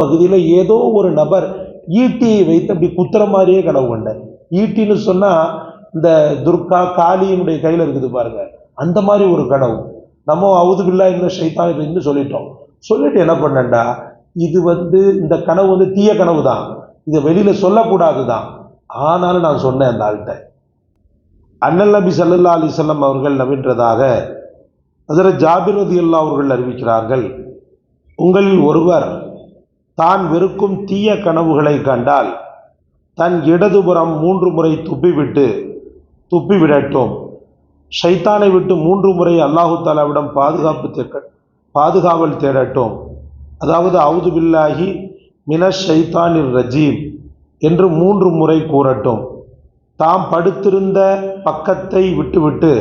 பகுதியில் ஏதோ ஒரு நபர் ஈட்டியை வைத்து அப்படி குத்துற மாதிரியே கனவு கண்டேன். ஈட்டின்னு சொன்னா இந்த துர்கா காளியினுடைய கையில இருக்குது பாருங்க, அந்த மாதிரி ஒரு கனவு. நம்ம அவுதுபில்லா இந்த ஷைத்தான்னு சொல்லிட்டோம். சொல்லிட்டு என்ன பண்ணேன்டா, இது இந்த கனவு தீய கனவு தான், இதை வெளியில சொல்லக்கூடாது தான். ஆனாலும் நான் சொன்னேன் அந்த ஆள்கிட்ட. அண்ணல் நபி ஸல்லல்லாஹு அலைஹி வஸல்லம் அவர்கள் நபின்றதாக ஹஜ்ரத் ஜாபிர் ரலியல்லாஹு அவர்கள் அறிவிக்கிறார்கள், உங்களில் ஒருவர் தான் வெறுக்கும் தீய கனவுகளை கண்டால் தன் இடதுபுறம் 3 முறை துப்பிவிடட்டும். ஷைத்தானை விட்டு 3 முறை அல்லாஹு தஆலாவிடம் பாதுகாவல் தேடட்டும். அதாவது அவுது பில்லாஹி மினஷ் ஷைத்தானிர் ரஜீம் என்று 3 முறை கூறட்டும். தாம் படுத்திருந்த பக்கத்தை விட்டுவிட்டு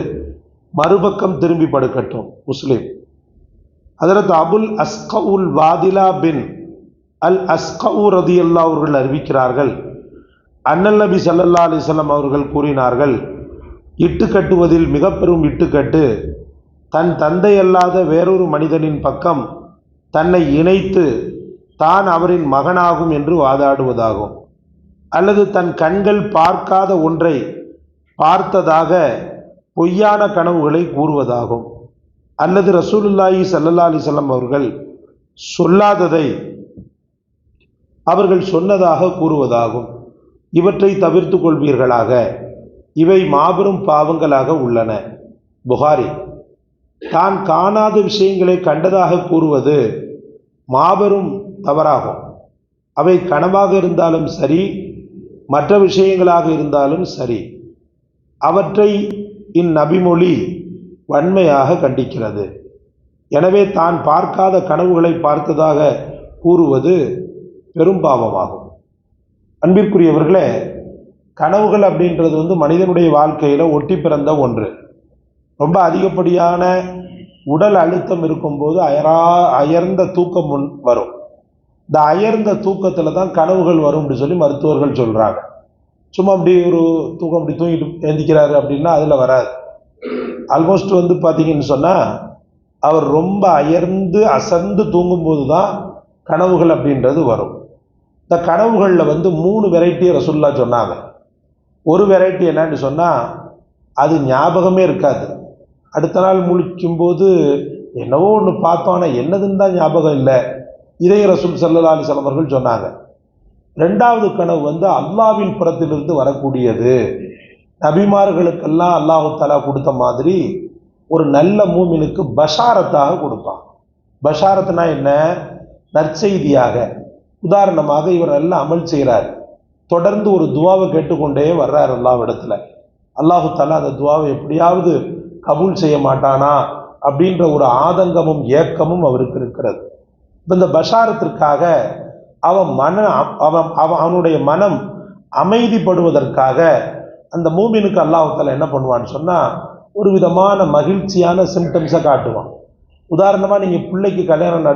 மறுபக்கம் திரும்பி படுக்கட்டும். முஸ்லிம். ஹஜ்ரத் அபுல் அஸ்கவுல் வாதிலா பின் அல் அஸ்கவு ரலியல்லாஹு அவர்கள் அறிவிக்கிறார்கள், அண்ணல் நபி ஸல்லல்லாஹு அலைஹி வஸல்லம் அவர்கள் கூறினார்கள், இட்டு கட்டுவதில் மிக பெரும் இட்டுக்கட்டு தன் தந்தை அல்லாத வேறொரு மனிதனின் பக்கம் தன்னை இணைத்து தான் அவரின் மகனாகும் என்று வாதாடுவதாகும். அல்லது தன் கண்கள் பார்க்காத ஒன்றை பார்த்ததாக பொய்யான கனவுகளை கூறுவதாகும். அல்லது ரசூலுல்லாஹி ஸல்லல்லாஹு அலைஹி வஸல்லம் அவர்கள் சொல்லாததை அவர்கள் சொன்னதாக கூறுவதாகும். இவற்றை தவிர்த்து கொள்வீர்களாக, இவை மாபெரும் பாவங்களாக உள்ளன. புகாரி. தான் காணாத விஷயங்களை கண்டதாக கூறுவது மாபெரும் தவறாகும். அவை கனவாக இருந்தாலும் சரி, மற்ற விஷயங்களாக இருந்தாலும் சரி, அவற்றை இந்நபிமொழி வன்மையாக கண்டிக்கிறது. எனவே தான் பார்க்காத கனவுகளை பார்த்ததாக கூறுவது பெரும் பாவமாகும். அன்பிற்குரியவர்களே, கனவுகள் அப்படின்றது மனிதனுடைய வாழ்க்கையில் ஒட்டி பிறந்த ஒன்று. ரொம்ப அதிகப்படியான உடல் அழுத்தம் இருக்கும்போது அயர்ந்த தூக்கம் வரும். இந்த அயர்ந்த தூக்கத்தில் தான் கனவுகள் வரும் அப்படி சொல்லி மருத்துவர்கள் சொல்கிறாங்க. சும்மா அப்படி ஒரு தூக்கம் அப்படி தூங்கிட்டு எழுந்திக்கிறாரு அப்படின்னா அதில் வராது. ஆல்மோஸ்ட் பார்த்தீங்கன்னு சொன்னால் அவர் ரொம்ப அயர்ந்து அசந்து தூங்கும்போது தான் கனவுகள் அப்படின்றது வரும். இந்த கனவுகளில் 3 வெரைட்டியை ரசூலுல்லாஹ் சொன்னாங்க. ஒரு வெரைட்டி என்னன்னு சொன்னால், அது ஞாபகமே இருக்காது. அடுத்த நாள் முழிக்கும்போது என்னவோ ஒன்று பார்த்தோம், ஆனால் என்னதுன்னு தான் ஞாபகம் இல்லை. இதை ரசூல் ஸல்லல்லாஹு அலைஹி வஸல்லம் அவர்கள் சொன்னாங்க. 2வது கனவு அல்லாஹ்வின் புறத்திலிருந்து வரக்கூடியது. நபிமார்களுக்கெல்லாம் அல்லாஹு தஆலா கொடுத்த மாதிரி ஒரு நல்ல மூமினுக்கு பஷாரத்தாக கொடுப்பான். பஷாரத்னா என்ன? நற்செய்தியாக. உதாரணமாக, இவர் நல்ல அமல் செய்கிறார், தொடர்ந்து ஒரு துவாவை கேட்டுக்கொண்டே வர்றார் அல்லாஹ்விடத்துல. அல்லாஹு தஆலா அந்த துவாவை எப்படியாவது கபூல் செய்ய மாட்டானா அப்படின்ற ஒரு ஆதங்கமும் ஏக்கமும் அவருக்கு இருக்கிறது. இந்த பஷாரத்திற்காக அவனுடைய மனம் அமைதிப்படுவதற்காக அந்த மூமினுக்கு அல்லாஹு தஆலா என்ன பண்ணுவான்னு சொன்னால், ஒரு விதமான மகிழ்ச்சியான சிம்டம்ஸை காட்டுவான். உதாரணமாக, நீங்கள் பிள்ளைக்கு கல்யாணம்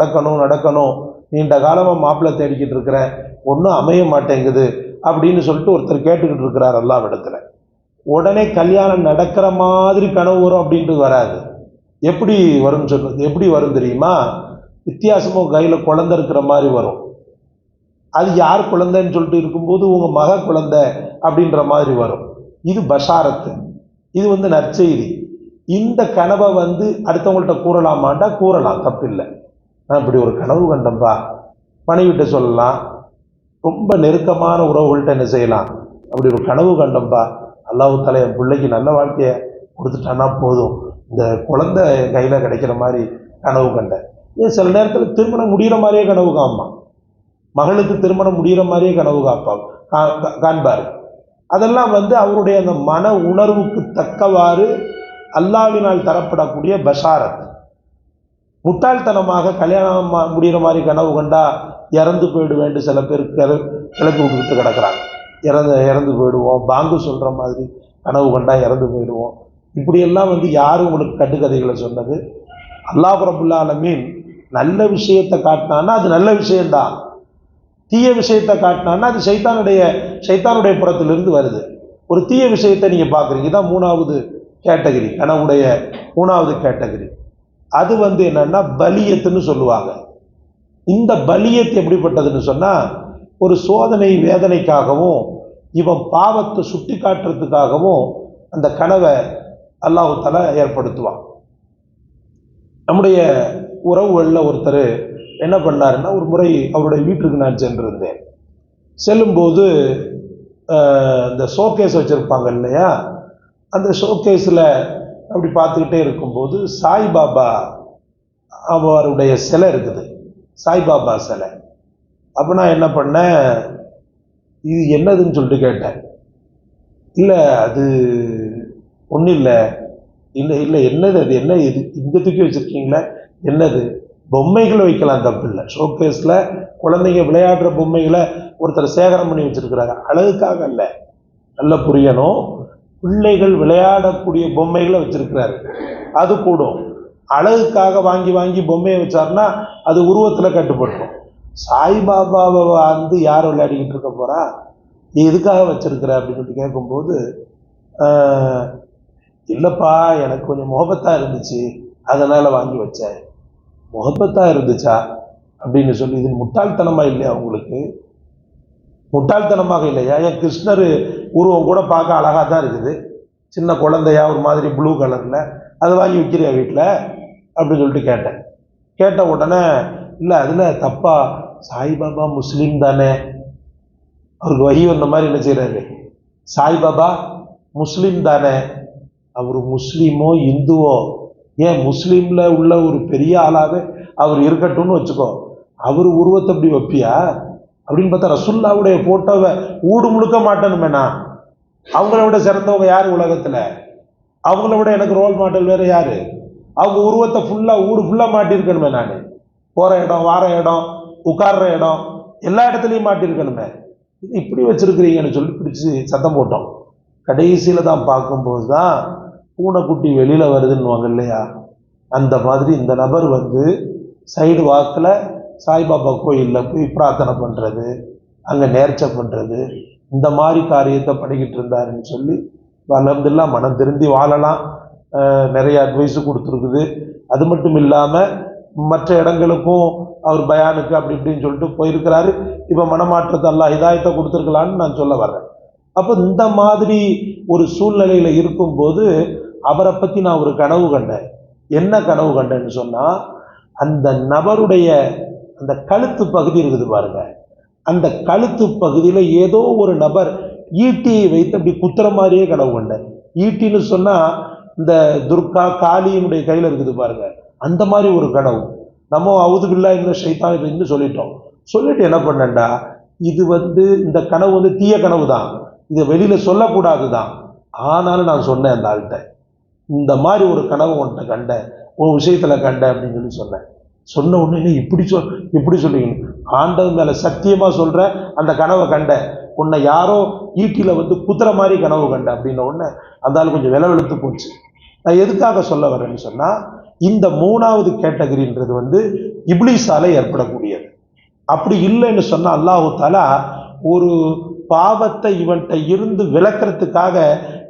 நடக்கணும், நீண்ட காலமாக மாப்பிள்ளை தேடிக்கிட்டு இருக்கிறேன், ஒன்றும் அமைய மாட்டேங்குது அப்படின்னு சொல்லிட்டு ஒருத்தர் கேட்டுக்கிட்டு இருக்கிறார் அல்லாஹ்விடத்துல. உடனே கல்யாணம் நடக்கிற மாதிரி கனவு வரும் அப்படின்ட்டு வராது. எப்படி வரும்னு சொல்றது? எப்படி வரும் தெரியுமா? வித்தியாசமாக கையில் குழந்தை இருக்கிற மாதிரி வரும். அது யார் குழந்தைன்னு சொல்லிட்டு இருக்கும்போது உங்கள் மக குழந்தை அப்படின்ற மாதிரி வரும். இது பஷாரத்து. இது நற்செய்தி. இந்த கனவை அடுத்தவங்கள்ட்ட கூறலாமாண்டா கூறலாம், தப்பில்லை. நான் இப்படி ஒரு கனவு கண்டம்பா, மனைவிட்ட சொல்லலாம். ரொம்ப நெருக்கமான உறவுகள்கிட்ட என்ன செய்யலாம், அப்படி ஒரு கனவு கண்டம்பா, அல்லாஹ் தஆலா என் பிள்ளைக்கு நல்ல வாழ்க்கையை கொடுத்துட்டானா போதும், இந்த குழந்தை கையில் கிடைக்கிற மாதிரி கனவு கண்டேன். ஏன் சில நேரத்தில் திருமணம் முடிகிற மாதிரியே கனவு காண்பான். மகளுக்கு திருமணம் முடிகிற மாதிரியே கனவு காண்பார். அதெல்லாம் அவருடைய அந்த மன உணர்வுக்கு தக்கவாறு அல்லாஹ்வினால் தரப்படக்கூடிய பஷாரத். முட்டாள்தனமாக கல்யாணம் முடிகிற மாதிரி கனவு கண்டா இறந்து போயிடுவேன் சில பேர் கிளப்பி விட்டுக்கிட்டு கிடக்கிறாங்க. இறந்து போயிடுவோம், பாங்கு சொல்கிற மாதிரி கனவு கண்டா இறந்து போயிடுவோம். இப்படியெல்லாம் யாரும் உங்களுக்கு கட்டுக்கதைகளை சொன்னது? அல்லாஹ் ரப்புல் ஆலமீன் நல்ல விஷயத்தை காட்டினான்னா அது நல்ல விஷயம்தான். தீய விஷயத்தை காட்டினான்னா அது சைத்தானுடைய புறத்திலிருந்து வருது. ஒரு தீய விஷயத்தை நீங்கள் பார்க்குறீங்க, தான் 3வது கேட்டகரி, கனவுடைய 3வது கேட்டகரி. அது என்னன்னா பலியத்துன்னு சொல்லுவாங்க. இந்த பலியத் எப்படிப்பட்டதுன்னு சொன்னால், ஒரு சோதனை வேதனைக்காகவும் இவன் பாவத்தை சுட்டி காட்டுறதுக்காகவும் அந்த கனவை அல்லாஹ் தஆலா ஏற்படுத்துவான். நம்முடைய உறவுகளில் ஒருத்தர் என்ன பண்ணாருன்னா, ஒரு முறை அவருடைய வீட்டுக்கு நான் சென்றிருந்தேன். செல்லும்போது இந்த ஷோகேஸ் வச்சுருப்பாங்க இல்லையா, அந்த ஷோகேஸில் அப்படி பார்த்துக்கிட்டே இருக்கும்போது சாய்பாபா அவருடைய சிலை இருக்குது, சாய்பாபா சிலை. அப்போ நான் என்ன பண்ணேன், இது என்னதுன்னு சொல்லிட்டு கேட்டேன். இல்லை அது ஒன்றும் இல்லை, இல்லை இல்லை என்னது அது, என்ன இது இங்கே தூக்கி வச்சுருக்கீங்களே, என்னது? பொம்மைகளை வைக்கலாம், தப்பு இல்லை. ஷோகேஸில் குழந்தைங்க விளையாடுற பொம்மைகளை ஒருத்தர் சேகரம் பண்ணி வச்சுருக்கிறாங்க, அழகுக்காக இல்லை, நல்லா புரியணும். பிள்ளைகள் விளையாடக்கூடிய பொம்மைகளை வச்சிருக்கிறாரு, அது கூடும். அழகுக்காக வாங்கி வாங்கி பொம்மையை வச்சாருன்னா அது உருவத்தில் கட்டுப்பட்டுரும். சாய்பாபாவை வந்து யார் விளையாடிக்கிட்டு இருக்க போறா, நீ எதுக்காக வச்சிருக்கிற அப்படின்னு சொல்லி கேட்கும்போது, இல்லைப்பா எனக்கு கொஞ்சம் முகப்பத்தாக இருந்துச்சு அதனால வாங்கி வச்சேன். முகப்பத்தாக இருந்துச்சா அப்படின்னு சொல்லி, இது முட்டாள்தனமாக இல்லையா உங்களுக்கு? முட்டாள்தனமாக இல்லையா? என் கிருஷ்ணர் உருவம் கூட பார்க்க அழகாக தான் இருக்குது, சின்ன குழந்தையா ஒரு மாதிரி ப்ளூ கலரில், அதை வாங்கி வைக்கிறியா வீட்டில் அப்படின்னு சொல்லிட்டு கேட்டேன். கேட்ட உடனே, இல்லை அதில் தப்பா, சாய்பாபா முஸ்லீம் தானே, அவருக்கு வகி வந்த மாதிரி என்ன செய்கிறாரு, சாய்பாபா முஸ்லீம் தானே, அவர் முஸ்லீமோ இந்துவோ, ஏன் முஸ்லீமில் உள்ள ஒரு பெரிய ஆளாகவே அவர் இருக்கட்டும்னு வச்சுக்கோ, அவர் உருவத்தை அப்படி வைப்பியா அப்படின்னு பார்த்தா, ரசுல்லாவுடைய போட்டோவை ஊடு முழுக்க மாட்டேனுமேண்ணா. அவங்கள விட சிறந்தவங்க யார் உலகத்தில்? அவங்கள விட எனக்கு ரோல் மாடல் வேறு யார்? அவங்க உருவத்தை ஃபுல்லாக ஊடு ஃபுல்லாக மாட்டியிருக்கணுமே, நான் போகிற இடம் வார இடம் உட்கார்ற இடம் எல்லா இடத்துலையும் மாட்டியிருக்கணுமே. இது இப்படி வச்சுருக்கிறீங்கன்னு சொல்லி பிடிச்சி சத்தம் போட்டோம். கடைசியில் தான் பார்க்கும்போது தான் பூனைக்குட்டி வெளியில் வருதுன்னுவாங்க இல்லையா, அந்த மாதிரி இந்த நபர் வந்து சைடு வாக்கில் சாய்பாபா கோயிலில் போய் பிரார்த்தனை பண்ணுறது, அங்கே நேர்ச்சை பண்ணுறது, இந்த மாதிரி காரியத்தை பண்ணிக்கிட்டு இருந்தாருன்னு சொல்லி வளர்ந்துலாம் மனம் திருந்தி வாழலாம். நிறைய அட்வைஸு கொடுத்துருக்குது. அது மட்டும் இல்லாமல் மற்ற இடங்களுக்கும் அவர் பயானுக்கு அப்படி இப்படின்னு சொல்லிட்டு போயிருக்கிறாரு. இப்போ மனமாற்றத்தை அல்லாஹ் ஹிதாயத்தை கொடுத்துருக்கலான்னு நான் சொல்ல வர்றேன். அப்போ இந்த மாதிரி ஒரு சூழ்நிலையில் இருக்கும்போது அவரை பற்றி நான் ஒரு கனவு கண்டேன். என்ன கனவு கண்டேன்னு சொன்னால், அந்த நபருடைய அந்த கழுத்து பகுதி இருக்குது பாருங்க, அந்த கழுத்து பகுதியில் ஏதோ ஒரு நபர் ஈட்டியை வைத்து அப்படி குத்துற மாதிரியே கனவு கண்டேன். ஈட்டின்னு சொன்னால் இந்த துர்கா காளியினுடைய கையில் இருக்குது பாருங்க, அந்த மாதிரி ஒரு கனவு. நம்ம அவுது பில்லா இந்த ஷைத்தான் இருந்து சொல்லிட்டோம். சொல்லிட்டு என்ன பண்ணேன்டா, இது வந்து இந்த கனவு வந்து தீய கனவு தான், இதை வெளியில் சொல்லக்கூடாது தான். ஆனாலும் நான் சொன்னேன் அந்த ஆள்கிட்ட, இந்த மாதிரி ஒரு கனவு உன்கிட்ட கண்டேன், உன் விஷயத்தில் கண்டேன் அப்படின்னு சொல்லி சொன்னேன். சொன்ன உடனே இப்படி சொல்லுவீங்க, ஆண்டவன் மேலே சத்தியமாக சொல்கிறேன், அந்த கனவை கண்டேன், உன்னை யாரோ ஈட்டியில் வந்து குத்துற மாதிரி கனவு கண்டேன் அப்படின்ன உடனே அந்த ஆள் கொஞ்சம் விலை வெளுத்து போச்சு. நான் எதுக்காக சொல்ல வரேன்னு சொன்னால், இந்த மூணாவது கேட்டகரின்றது வந்து இப்லீஸால ஏற்படக்கூடியது. அப்படி இல்லைன்னு சொன்னால் அல்லாஹ் தஆலா ஒரு பாவத்தை இவன்கிட்ட இருந்து விளக்கிறதுக்காக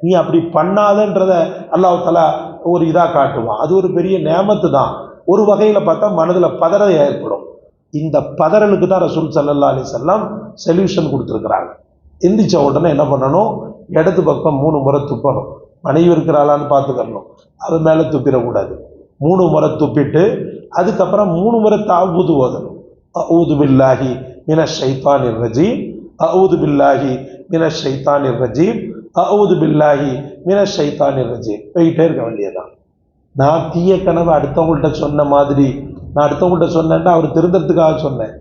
நீ அப்படி பண்ணாதன்றத அல்லாஹ் தஆலா ஒரு இதாக காட்டுவான். அது ஒரு பெரிய நேமத்து தான். ஒரு வகையில் பார்த்தா மனதில் பதறல் ஏற்படும். இந்த பதறலுக்கு தான் ரசூல் ஸல்லல்லாஹு அலைஹி வஸல்லம் சொல்யூஷன் கொடுத்துருக்குறாங்க. எந்திரிச்ச உடனே என்ன பண்ணணும், இடது பக்கம் 3 முறை துப்பணும். மனைவி இருக்கிறாளான்னு பார்த்துக்கணும், அது மேலே துப்பிடக்கூடாது. 3 முறை துப்பிட்டு அதுக்கப்புறம் 3 முறை தாவூது ஓதணும். அஊது பில்லாஹி மினஷ் ஷைத்தானிர் ரஜீம், அஊது பில்லாஹி மினஷ் ஷைத்தானிர் ரஜீம், அஊது பில்லாஹி மினஷ் ஷைத்தானிர் ரஜீம். போயிட்டே இருக்க வேண்டியதான். நான் தீய கனவு அடுத்தவங்கள்ட்ட சொன்ன மாதிரி, நான் அடுத்தவங்கள்ட்ட சொன்னேன்னா அவர் திருந்தறதுக்காக சொன்னேன்.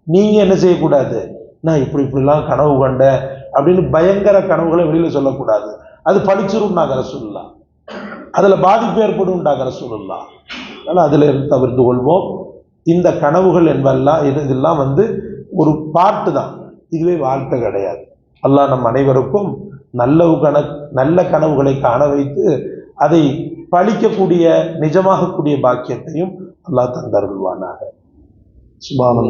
நீங்கள் என்ன செய்யக்கூடாது, நான் இப்படிலாம் கனவு கண்டேன் அப்படின்னு பயங்கர கனவுகளை வெளியில் சொல்லக்கூடாது. அது பழிச்சிரும்னாங்க ரசூலுல்லாஹ், அதில் பாதிப்பு ஏற்படும்னாங்க ரசூலுல்லாஹ். அதனால் அதில் இருந்து தவிர்த்து கொள்வோம். இந்த கனவுகள் என்பதெல்லாம் இதெல்லாம் வந்து ஒரு பாட்டு தான், இதுவே வாழ்க்கை கிடையாது. அல்லாஹ் நம் அனைவருக்கும் நல்ல கனவுகளை காண வைத்து அதை பழிக்கக்கூடிய நிஜமாகக்கூடிய பாக்கியத்தையும் அல்லாஹ் தந்தருள்வானாக. சுப்ஹானல்லாஹ்.